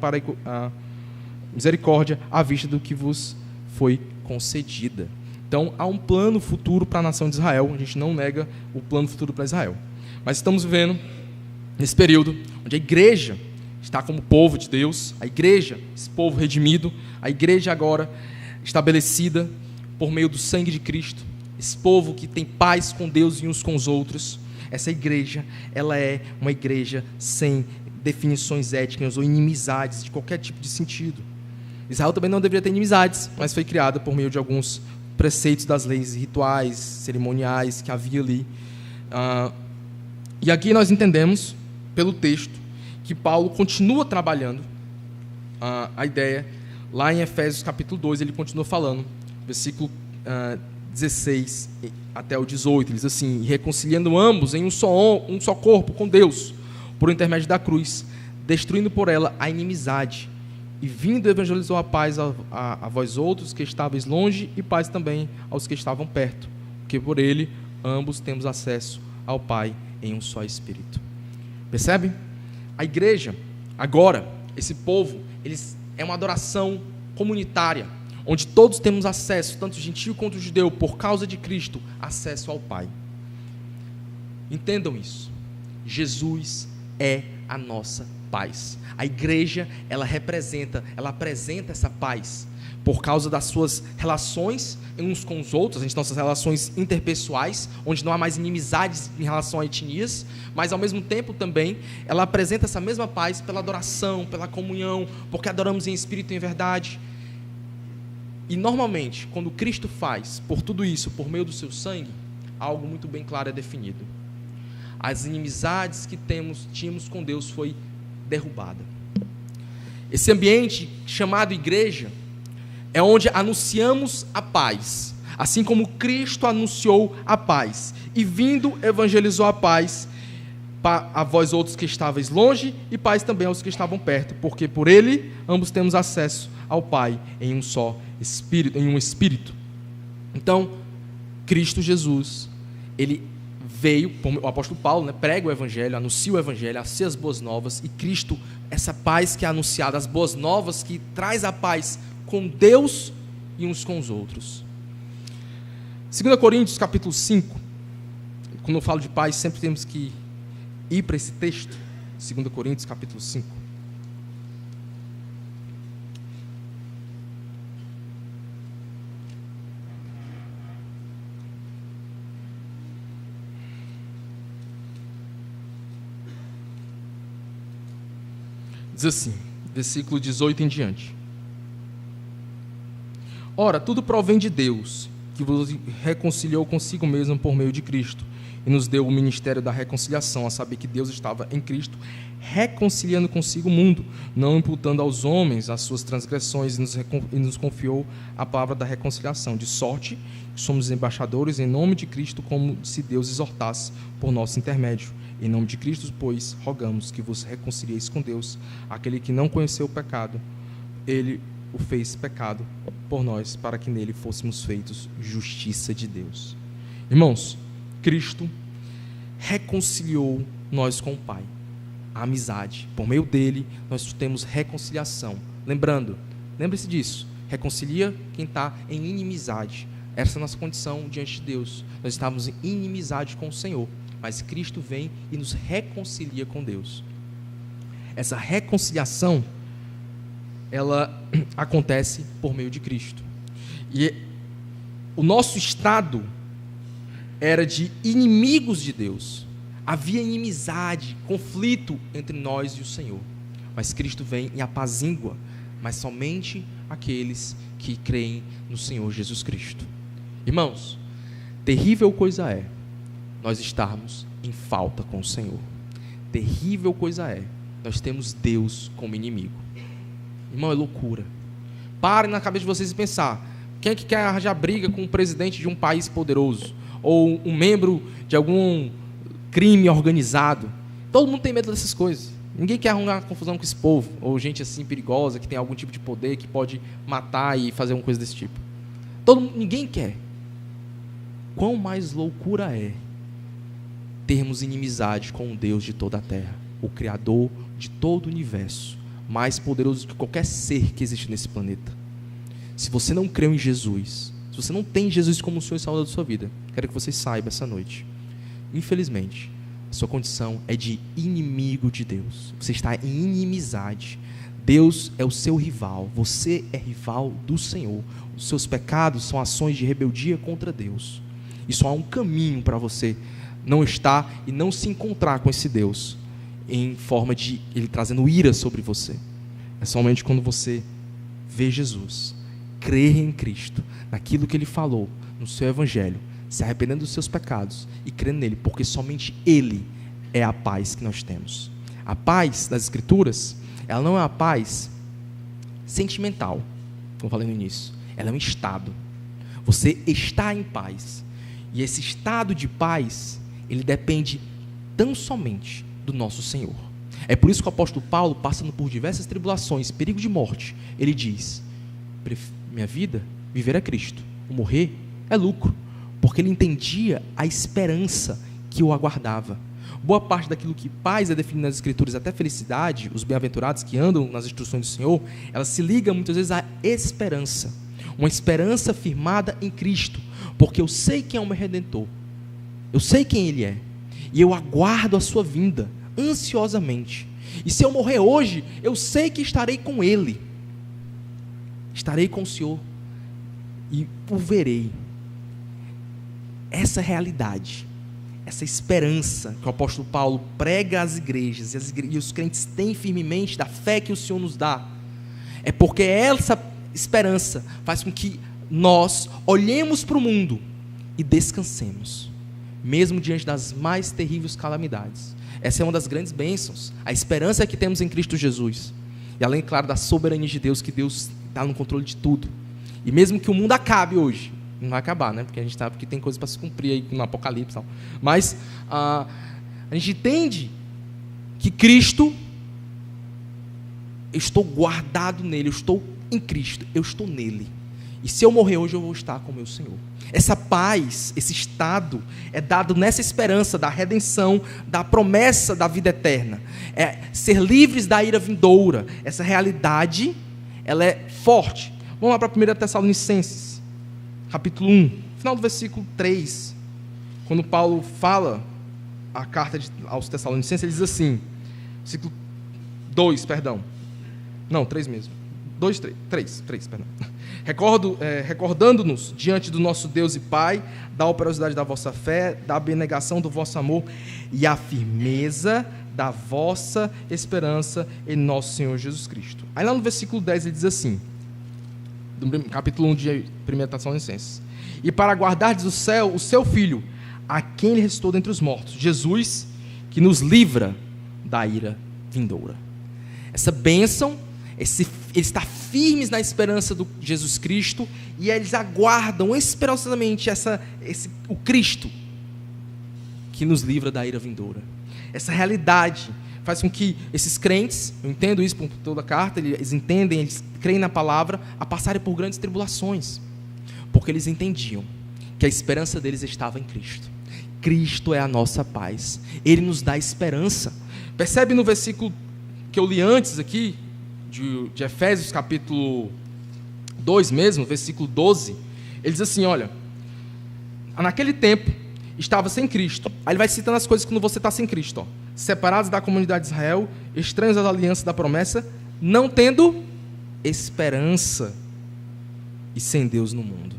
à vista do que vos foi concedida. Então, há um plano futuro para a nação de Israel. A gente não nega o plano futuro para Israel. Mas estamos vivendo nesse período onde a igreja está como povo de Deus, a igreja, esse povo redimido, a igreja agora estabelecida por meio do sangue de Cristo, esse povo que tem paz com Deus e uns com os outros. Essa igreja, ela é uma igreja sem definições étnicas ou inimizades de qualquer tipo de sentido. Israel também não deveria ter inimizades, mas foi criada por meio de alguns preceitos das leis rituais, cerimoniais que havia ali. E aqui nós entendemos, pelo texto, que Paulo continua trabalhando a ideia. Lá em Efésios capítulo 2, ele continua falando, versículo 16 até o 18, ele diz assim: reconciliando ambos em um só corpo com Deus, por intermédio da cruz, destruindo por ela a inimizade, e vindo evangelizou a paz a vós outros que estáveis longe, e paz também aos que estavam perto, porque por ele ambos temos acesso ao Pai em um só Espírito. Percebe? A igreja, agora, esse povo, é uma adoração comunitária, onde todos temos acesso, tanto o gentio quanto o judeu, por causa de Cristo, acesso ao Pai. Entendam isso. Jesus é a nossa paz. A igreja, ela apresenta essa paz por causa das suas relações uns com os outros, nossas relações interpessoais, onde não há mais inimizades em relação a etnias, mas ao mesmo tempo também ela apresenta essa mesma paz pela adoração, pela comunhão, porque adoramos em espírito e em verdade. E normalmente, quando Cristo faz por tudo isso, por meio do seu sangue, algo muito bem claro é definido. As inimizades que tínhamos com Deus foi derrubada. Esse ambiente chamado igreja é onde anunciamos a paz, assim como Cristo anunciou a paz, e vindo evangelizou a paz a vós outros que estáveis longe, e paz também aos que estavam perto, porque por ele ambos temos acesso ao Pai em um só Espírito, em um Espírito. Então, Cristo Jesus, ele veio, o apóstolo Paulo, prega o evangelho, anuncia o evangelho, anuncia as boas novas, e Cristo, essa paz que é anunciada, as boas novas que traz a paz com Deus e uns com os outros. 2 Coríntios capítulo 5, quando eu falo de paz, sempre temos que ir para esse texto, 2 Coríntios capítulo 5. Diz assim, versículo 18 em diante: ora, tudo provém de Deus, que vos reconciliou consigo mesmo por meio de Cristo, e nos deu o ministério da reconciliação, a saber que Deus estava em Cristo, reconciliando consigo o mundo, não imputando aos homens as suas transgressões, e nos confiou a palavra da reconciliação, de sorte que somos embaixadores em nome de Cristo, como se Deus exortasse por nosso intermédio. Em nome de Cristo, pois, rogamos que vos reconcilieis com Deus. Aquele que não conheceu o pecado, ele o fez pecado por nós, para que nele fôssemos feitos justiça de Deus. Irmãos, Cristo reconciliou nós com o Pai. A amizade, por meio dele, nós temos reconciliação. Lembre-se disso. Reconcilia quem está em inimizade. Essa é a nossa condição diante de Deus. Nós estávamos em inimizade com o Senhor, mas Cristo vem e nos reconcilia com Deus. Essa reconciliação, ela acontece por meio de Cristo. E o nosso estado era de inimigos de Deus. Havia inimizade, conflito entre nós e o Senhor. Mas Cristo vem e apazigua, mas somente aqueles que creem no Senhor Jesus Cristo. Irmãos, terrível coisa é nós estarmos em falta com o Senhor. Terrível coisa é nós temos Deus como inimigo. Irmão, é loucura. Parem na cabeça de vocês e pensar: quem é que quer arranjar briga com o presidente de um país poderoso? Ou um membro de algum crime organizado? Todo mundo tem medo dessas coisas. Ninguém quer arrumar confusão com esse povo, ou gente assim perigosa, que tem algum tipo de poder, que pode matar e fazer alguma coisa desse tipo. Ninguém quer. Quão mais loucura é termos inimizade com o Deus de toda a terra, o Criador de todo o universo, mais poderoso que qualquer ser que existe nesse planeta. Se você não creu em Jesus, se você não tem Jesus como o Senhor e Salvador da sua vida, quero que você saiba essa noite: infelizmente, a sua condição é de inimigo de Deus. Você está em inimizade. Deus é o seu rival. Você é rival do Senhor. Os seus pecados são ações de rebeldia contra Deus. E só há um caminho para você não estar e não se encontrar com esse Deus, em forma de Ele trazendo ira sobre você. É somente quando você vê Jesus, crer em Cristo, naquilo que Ele falou, no seu Evangelho, se arrependendo dos seus pecados e crendo nele, porque somente Ele é a paz que nós temos. A paz das Escrituras, ela não é uma paz sentimental, como eu falei no início. Ela é um estado. Você está em paz. E esse estado de paz, ele depende tão somente do nosso Senhor. É por isso que o apóstolo Paulo, passando por diversas tribulações, perigo de morte, ele diz: minha vida, viver é Cristo, o morrer é lucro. Porque ele entendia a esperança que o aguardava. Boa parte daquilo que paz é definido nas Escrituras, até felicidade, os bem-aventurados que andam nas instruções do Senhor, ela se liga muitas vezes à esperança. Uma esperança firmada em Cristo, porque eu sei quem é o meu Redentor, eu sei quem Ele é, e eu aguardo a sua vinda, ansiosamente. E se eu morrer hoje, eu sei que estarei com Ele, estarei com o Senhor, e o verei. Essa realidade, essa esperança que o apóstolo Paulo prega às igrejas, e os crentes têm firmemente da fé que o Senhor nos dá, é porque essa esperança faz com que nós olhemos para o mundo e descansemos, mesmo diante das mais terríveis calamidades. Essa é uma das grandes bênçãos, a esperança que temos em Cristo Jesus, e além, claro, da soberania de Deus, que Deus está no controle de tudo. E mesmo que o mundo acabe hoje, não vai acabar, né? Porque a gente sabe que tem coisas para se cumprir aí no Apocalipse e tal. Mas a gente entende que Cristo, eu estou guardado nele, eu estou em Cristo, eu estou nele. E se eu morrer hoje, eu vou estar com o meu Senhor. Essa paz, esse estado, é dado nessa esperança da redenção, da promessa da vida eterna. É ser livres da ira vindoura. Essa realidade, ela é forte. Vamos lá para 1 Tessalonicenses, capítulo 1, final do versículo 3. Quando Paulo fala a carta aos Tessalonicenses, ele diz assim, versículo 2, perdão. Não, 3 mesmo. 2, 3, perdão. Recordando-nos diante do nosso Deus e Pai, da operosidade da vossa fé, da abnegação do vosso amor e a firmeza da vossa esperança em nosso Senhor Jesus Cristo. Aí lá no versículo 10 ele diz assim, do capítulo 1 de 1 Tessalonicenses: e para guardardes o céu, o seu Filho, a quem ele ressuscitou dentre os mortos. Jesus, que nos livra da ira vindoura. Essa bênção, eles estão firmes na esperança do Jesus Cristo, e eles aguardam esperançosamente o Cristo, que nos livra da ira vindoura. Essa realidade faz com que esses crentes, eu entendo isso por toda a carta, eles entendem, eles creem na palavra, a passarem por grandes tribulações, porque eles entendiam que a esperança deles estava em Cristo. Cristo é a nossa paz, Ele nos dá esperança. Percebe no versículo que eu li antes aqui, de Efésios capítulo 2 mesmo, versículo 12, ele diz assim, olha, naquele tempo estava sem Cristo. Aí ele vai citando as coisas quando você está sem Cristo, ó. Separados da comunidade de Israel, estranhos às alianças da promessa, não tendo esperança e sem Deus no mundo.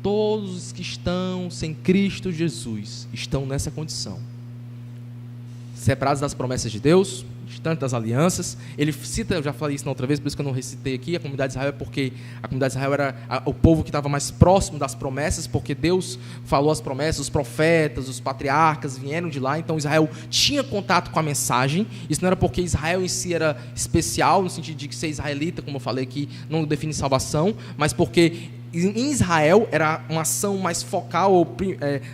Todos os que estão sem Cristo Jesus estão nessa condição. Separados das promessas de Deus, distantes das alianças. Ele cita, eu já falei isso na outra vez, por isso que eu não recitei aqui, a comunidade de Israel, porque a comunidade de Israel era o povo que estava mais próximo das promessas, porque Deus falou as promessas, os profetas, os patriarcas vieram de lá, então Israel tinha contato com a mensagem. Isso não era porque Israel em si era especial, no sentido de que ser israelita, como eu falei aqui, não define salvação, mas porque em Israel era uma ação mais focal,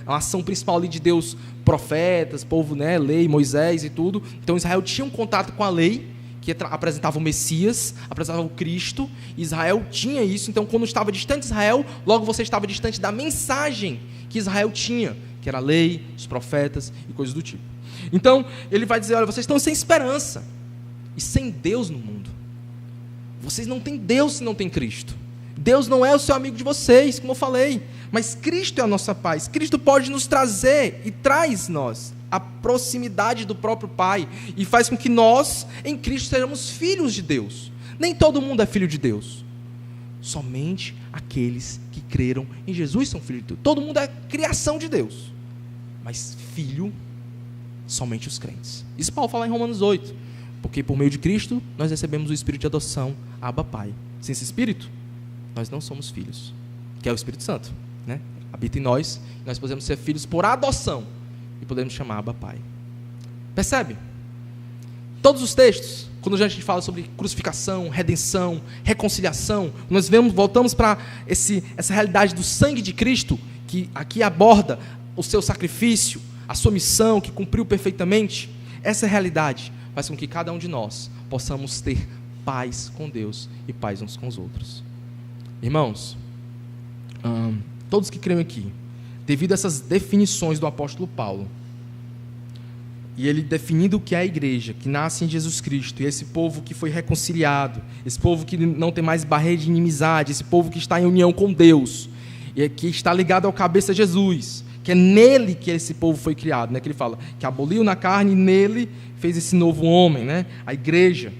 uma ação principal ali de Deus, profetas, povo, né, lei, Moisés e tudo. Então Israel tinha um contato com a lei, que apresentava o Messias, apresentava o Cristo. Israel tinha isso, então quando estava distante de Israel, logo você estava distante da mensagem que Israel tinha, que era a lei, os profetas e coisas do tipo. Então ele vai dizer, olha, vocês estão sem esperança e sem Deus no mundo. Vocês não têm Deus se não tem Cristo. Deus não é o seu amigo de vocês, como eu falei, mas Cristo é a nossa paz. Cristo pode nos trazer e traz nós a proximidade do próprio Pai e faz com que nós, em Cristo, sejamos filhos de Deus. Nem todo mundo é filho de Deus. Somente aqueles que creram em Jesus são filhos de Deus. Todo mundo é criação de Deus, mas filho, somente os crentes. Isso Paulo fala em Romanos 8, porque por meio de Cristo nós recebemos o Espírito de adoção, Abba Pai. Sem esse Espírito, nós não somos filhos, que é o Espírito Santo, né? Habita em nós, e nós podemos ser filhos por adoção, e podemos chamar Abba Pai. Percebe? Todos os textos, quando a gente fala sobre crucificação, redenção, reconciliação, nós voltamos para essa realidade do sangue de Cristo, que aqui aborda o seu sacrifício, a sua missão, que cumpriu perfeitamente. Essa realidade faz com que cada um de nós possamos ter paz com Deus e paz uns com os outros. Irmãos, todos que creem aqui, devido a essas definições do apóstolo Paulo, e ele definindo o que é a igreja, que nasce em Jesus Cristo, e esse povo que foi reconciliado, esse povo que não tem mais barreira de inimizade, esse povo que está em união com Deus, e que está ligado ao cabeça Jesus, que é nele que esse povo foi criado, né? Que ele fala, que aboliu na carne e nele fez esse novo homem, né? A igreja.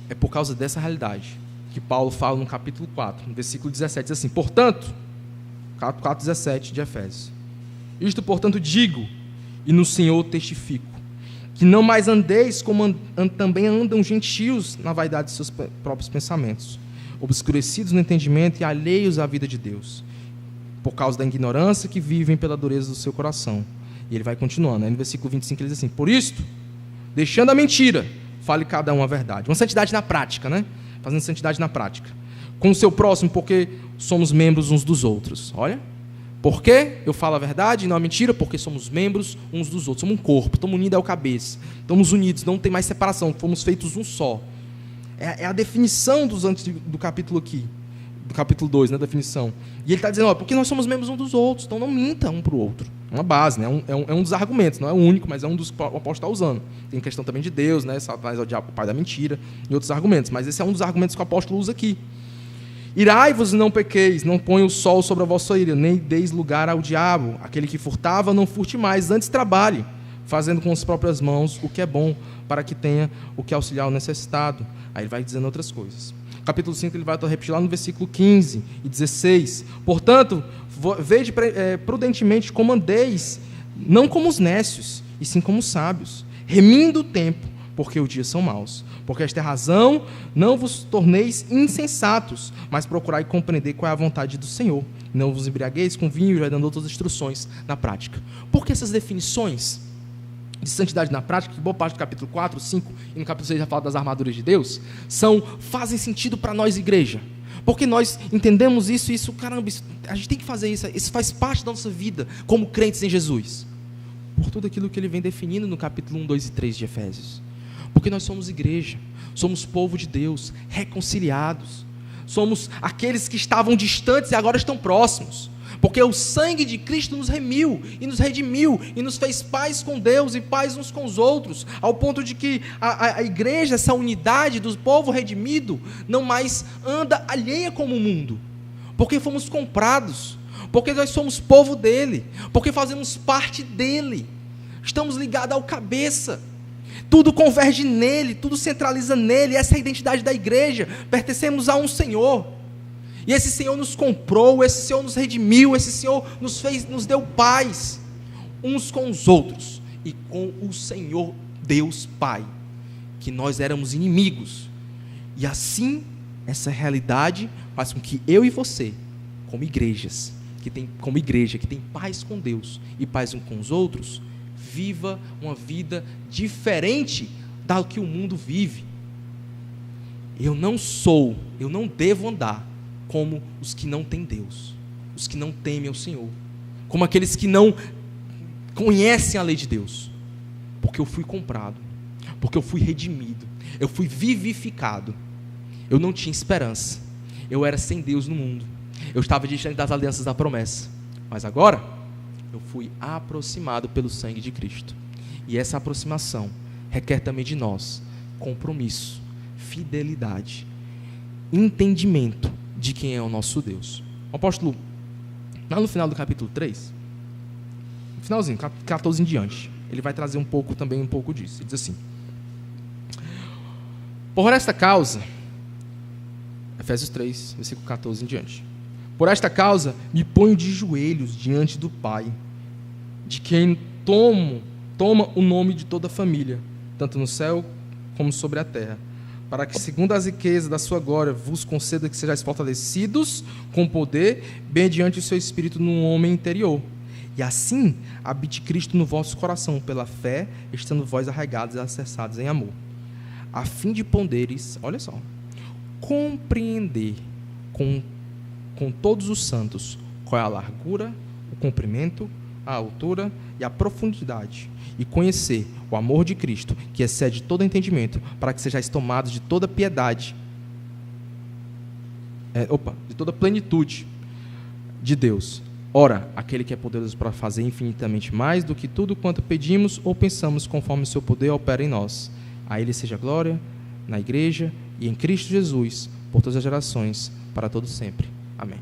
É por causa dessa realidade que Paulo fala no capítulo 4, no versículo 17, diz assim, portanto, 4:17 de Efésios, isto, portanto, digo, e no Senhor testifico, que não mais andeis como também andam gentios na vaidade de seus próprios pensamentos, obscurecidos no entendimento e alheios à vida de Deus, por causa da ignorância que vivem pela dureza do seu coração. E ele vai continuando, aí no versículo 25 ele diz assim, por isto, deixando a mentira, fale cada um a verdade. Uma santidade na prática, né? Fazendo santidade na prática. Com o seu próximo, porque somos membros uns dos outros. Olha, por que eu falo a verdade e não a mentira? Porque somos membros uns dos outros. Somos um corpo, estamos unidos ao cabeça. Estamos unidos, não tem mais separação, fomos feitos um só. É a definição do capítulo aqui. Do capítulo 2, né, definição. E ele está dizendo, ó, porque nós somos membros uns dos outros, então não minta um para o outro. É uma base, né? É um dos argumentos, não é o único, mas é um dos que o apóstolo está usando. Tem questão também de Deus, né? Satanás é o diabo, o pai da mentira, e outros argumentos, mas esse é um dos argumentos que o apóstolo usa aqui. Irai-vos e não pequeis, não ponha o sol sobre a vossa ira, nem deis lugar ao diabo. Aquele que furtava, não furte mais, antes trabalhe, fazendo com as próprias mãos o que é bom, para que tenha o que auxiliar o necessitado. Aí ele vai dizendo outras coisas. Capítulo 5, ele vai repetir lá no versículo 15 e 16. Portanto, vede prudentemente como andeis, não como os nécios, e sim como os sábios, remindo o tempo, porque os dias são maus. Porque esta é a razão, não vos torneis insensatos, mas procurai compreender qual é a vontade do Senhor. Não vos embriagueis com vinho, já dando outras instruções na prática. Por que essas definições de santidade na prática, que boa parte do capítulo 4, 5 e no capítulo 6 já fala das armaduras de Deus, fazem sentido para nós, igreja? Porque nós entendemos isso e isso, caramba, a gente tem que fazer isso faz parte da nossa vida como crentes em Jesus. Por tudo aquilo que ele vem definindo no capítulo 1, 2 e 3 de Efésios. Porque nós somos igreja, somos povo de Deus, reconciliados. Somos aqueles que estavam distantes e agora estão próximos. Porque o sangue de Cristo nos remiu e nos redimiu e nos fez paz com Deus e paz uns com os outros, ao ponto de que a igreja, essa unidade do povo redimido, não mais anda alheia como o mundo. Porque fomos comprados, porque nós somos povo dele, porque fazemos parte dele, estamos ligados ao cabeça. Tudo converge nele, tudo centraliza nele. Essa é a identidade da igreja. Pertencemos a um Senhor. E esse Senhor nos comprou, esse Senhor nos redimiu, esse Senhor nos deu paz uns com os outros e com o Senhor Deus Pai, que nós éramos inimigos. E assim, essa realidade faz com que eu e você, como igreja que tem paz com Deus e paz uns com os outros, viva uma vida diferente da que o mundo vive. Eu não devo andar como os que não têm Deus, os que não temem ao Senhor, como aqueles que não conhecem a lei de Deus, porque eu fui comprado, porque eu fui redimido, eu fui vivificado. Eu não tinha esperança, eu era sem Deus no mundo, eu estava distante das alianças da promessa, mas agora eu fui aproximado pelo sangue de Cristo. E essa aproximação requer também de nós compromisso, fidelidade, entendimento de quem é o nosso Deus. O apóstolo, lá no final do capítulo 3, no finalzinho, 14 em diante, ele vai trazer um pouco disso. Ele diz assim: por esta causa, Efésios 3, versículo 14 em diante. Por esta causa, me ponho de joelhos diante do Pai, de quem toma o nome de toda a família, tanto no céu como sobre a terra, para que, segundo as riquezas da sua glória, vos conceda que sejais fortalecidos com poder, mediante o seu Espírito no homem interior. E assim, habite Cristo no vosso coração, pela fé, estando vós arraigados e alicerçados em amor, a fim de poderes, olha só, compreender com todos os santos qual é a largura, o comprimento, a altura e a profundidade, e conhecer o amor de Cristo, que excede todo entendimento, para que sejais tomados de toda piedade, de toda plenitude de Deus. Ora, aquele que é poderoso para fazer infinitamente mais do que tudo quanto pedimos ou pensamos, conforme o seu poder opera em nós. A ele seja glória na igreja e em Cristo Jesus, por todas as gerações, para todo sempre. Amém.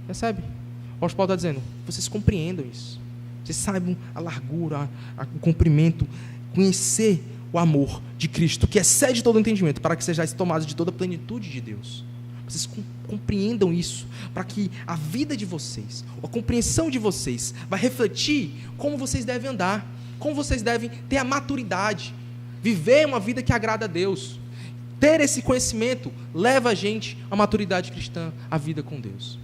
Percebe? O apóstolo Paulo está dizendo, vocês compreendam isso. Vocês saibam a largura, o comprimento, conhecer o amor de Cristo, que excede todo o entendimento, para que sejais tomados de toda a plenitude de Deus. Vocês compreendam isso, para que a vida de vocês, a compreensão de vocês, vai refletir como vocês devem andar, como vocês devem ter a maturidade, viver uma vida que agrada a Deus. Ter esse conhecimento leva a gente à maturidade cristã, à vida com Deus.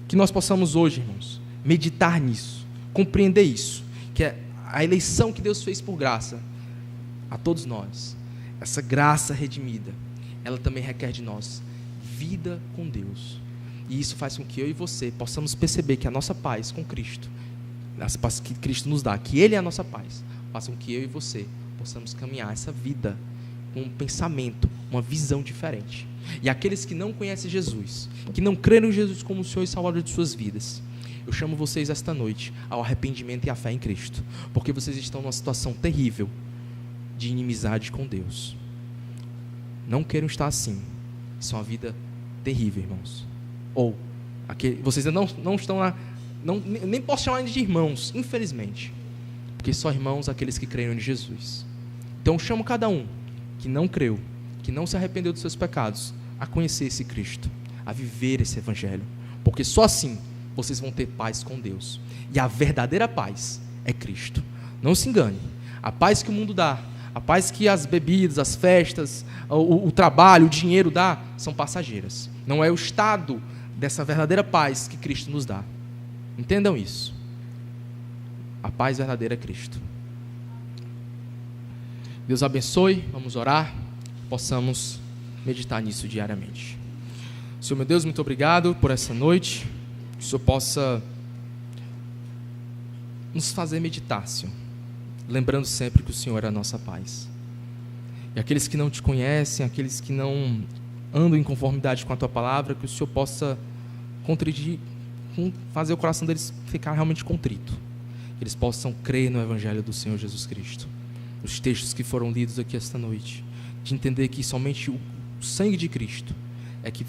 Que nós possamos hoje, irmãos, meditar nisso, compreender isso, que é a eleição que Deus fez por graça a todos nós. Essa graça redimida, ela também requer de nós vida com Deus. E isso faz com que eu e você possamos perceber que a nossa paz com Cristo, essa paz que Cristo nos dá, que Ele é a nossa paz, faça com que eu e você possamos caminhar essa vida com um pensamento, uma visão diferente. E aqueles que não conhecem Jesus, que não creram em Jesus como o Senhor e Salvador de suas vidas, eu chamo vocês esta noite ao arrependimento e à fé em Cristo, porque vocês estão numa situação terrível de inimizade com Deus. Não queiram estar assim. Isso é uma vida terrível, irmãos. Ou, vocês não estão lá, nem posso chamar de irmãos, infelizmente, porque só irmãos aqueles que creram em Jesus. Então eu chamo cada um que não creu, que não se arrependeu dos seus pecados, a conhecer esse Cristo, a viver esse Evangelho, porque só assim vocês vão ter paz com Deus. E a verdadeira paz é Cristo. Não se engane. A paz que o mundo dá, a paz que as bebidas, as festas, o trabalho, o dinheiro dá, são passageiras. Não é o estado dessa verdadeira paz que Cristo nos dá. Entendam isso. A paz verdadeira é Cristo. Deus abençoe, vamos orar, possamos meditar nisso diariamente. Senhor meu Deus, muito obrigado por essa noite, que o Senhor possa nos fazer meditar, Senhor, lembrando sempre que o Senhor é a nossa paz. E aqueles que não te conhecem, aqueles que não andam em conformidade com a Tua palavra, que o Senhor possa fazer o coração deles ficar realmente contrito, que eles possam crer no Evangelho do Senhor Jesus Cristo, os textos que foram lidos aqui esta noite, de entender que somente o sangue de Cristo é que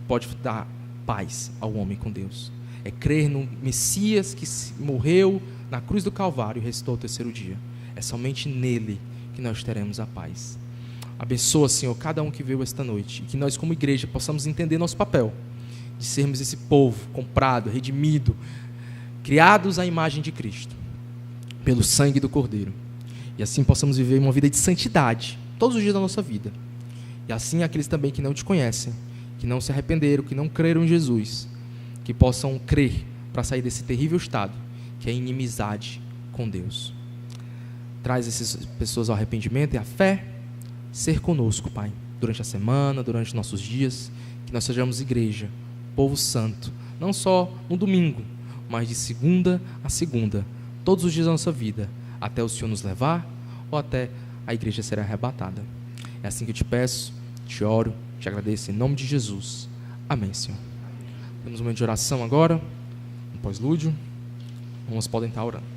pode dar paz ao homem com Deus. É crer no Messias que morreu na cruz do Calvário e ressuscitou ao terceiro dia. É somente nele que nós teremos a paz. Abençoa, Senhor, cada um que veio esta noite, e que nós como igreja possamos entender nosso papel, de sermos esse povo comprado, redimido, criados à imagem de Cristo, pelo sangue do Cordeiro. E assim possamos viver uma vida de santidade, todos os dias da nossa vida. E assim aqueles também que não te conhecem, que não se arrependeram, que não creram em Jesus, que possam crer para sair desse terrível estado, que é a inimizade com Deus. Traz essas pessoas ao arrependimento e à fé, ser conosco, Pai, durante a semana, durante nossos dias, que nós sejamos igreja, povo santo, não só no domingo, mas de segunda a segunda, todos os dias da nossa vida, até o Senhor nos levar ou até a igreja ser arrebatada. É assim que eu te peço, te oro, te agradeço em nome de Jesus. Amém, Senhor. Temos um momento de oração agora, um pós-lúdio. Uns podem estar orando.